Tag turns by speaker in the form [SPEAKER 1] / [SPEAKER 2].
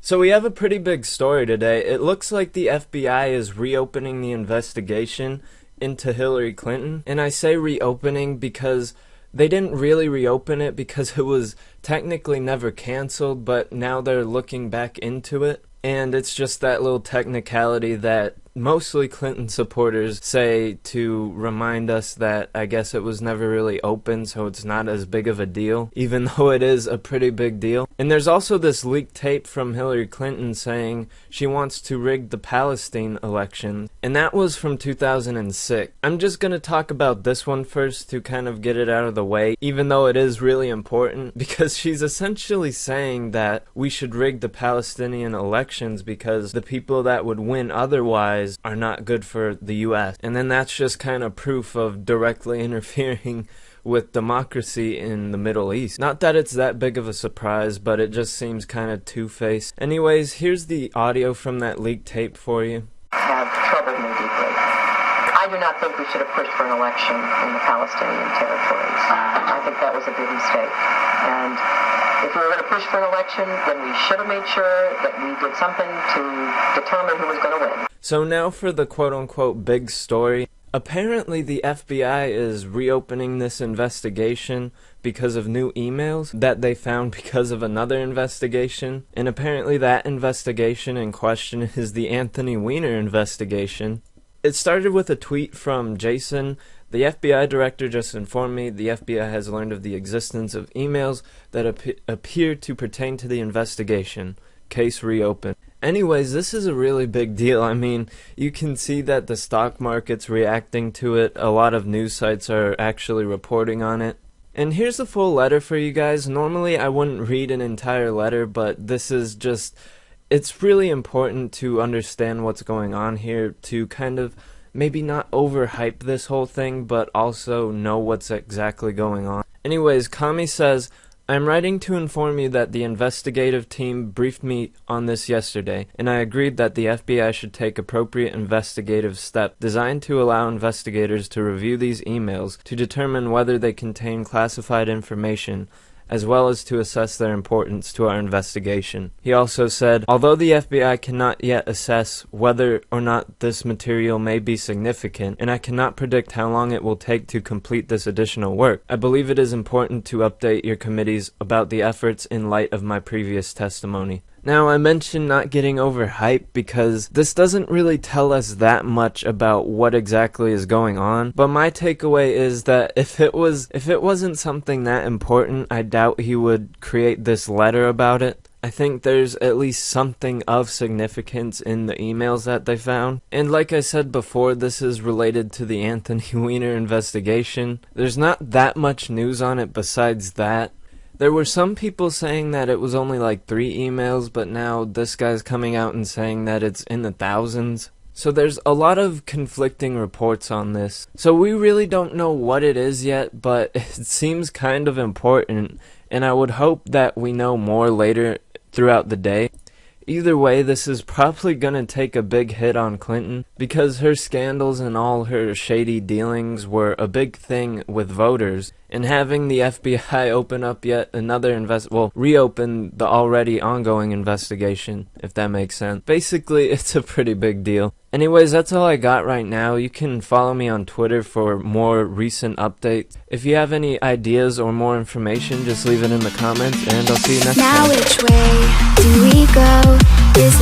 [SPEAKER 1] So we have a pretty big story today. It looks like the FBI is reopening the investigation into Hillary Clinton. And I say reopening because they didn't really reopen it because it was technically never canceled, but now they're looking back into it. And it's just that little technicality that mostly Clinton supporters say to remind us that I guess it was never really open, so it's not as big of a deal, even though it is a pretty big deal. And there's also this leaked tape from Hillary Clinton saying she wants to rig the Palestine election, and that was from 2006. I'm just gonna talk about this one first to kind of get it out of the way, even though it is really important, because she's essentially saying that we should rig the Palestinian elections because the people that would win otherwise are not good for the US. And then that's just kind of proof of directly interfering with democracy in the Middle East. Not that it's that big of a surprise, but it just seems kind of two-faced. Anyways, here's the audio from that leaked tape for you.
[SPEAKER 2] Have troubled me deeply. I do not think we should have pushed for an election in the Palestinian territories. I think that was a big mistake. And if we were going to push for an election, then we should have made sure that we did something to determine who was going to win.
[SPEAKER 1] So now for the quote-unquote big story. Apparently the FBI is reopening this investigation because of new emails that they found because of another investigation. And apparently that investigation in question is the Anthony Weiner investigation. It started with a tweet from Jason. The FBI director just informed me the FBI has learned of the existence of emails that appear to pertain to the investigation. Case reopened. Anyways, this is a really big deal. I mean, you can see that the stock market's reacting to it. A lot of news sites are actually reporting on it. And here's the full letter for you guys. Normally I wouldn't read an entire letter, but this is just, it's really important to understand what's going on here, to kind of maybe not overhype this whole thing, but also know what's exactly going on. Anyways, Comeys says, I'm writing to inform you that the investigative team briefed me on this yesterday, and I agreed that the FBI should take appropriate investigative steps designed to allow investigators to review these emails to determine whether they contain classified information, as well as to assess their importance to our investigation. He also said, although the FBI cannot yet assess whether or not this material may be significant, and I cannot predict how long it will take to complete this additional work, I believe it is important to update your committees about the efforts in light of my previous testimony. Now, I mentioned not getting overhyped because this doesn't really tell us that much about what exactly is going on, but my takeaway is that if it wasn't something that important, I doubt he would create this letter about it. I think there's at least something of significance in the emails that they found. And like I said before, this is related to the Anthony Weiner investigation. There's not that much news on it besides that. There were some people saying that it was only like 3 emails, but now this guy's coming out and saying that it's in the thousands. So there's a lot of conflicting reports on this. So we really don't know what it is yet, but it seems kind of important, and I would hope that we know more later throughout the day. Either way, this is probably gonna take a big hit on Clinton because her scandals and all her shady dealings were a big thing with voters, and having the FBI open up yet another reopen the already ongoing investigation, if that makes sense. Basically, it's a pretty big deal. Anyways, that's all I got right now. You can follow me on Twitter for more recent updates. If you have any ideas or more information, just leave it in the comments, and I'll see you next time.
[SPEAKER 3] Now which way do we go? Is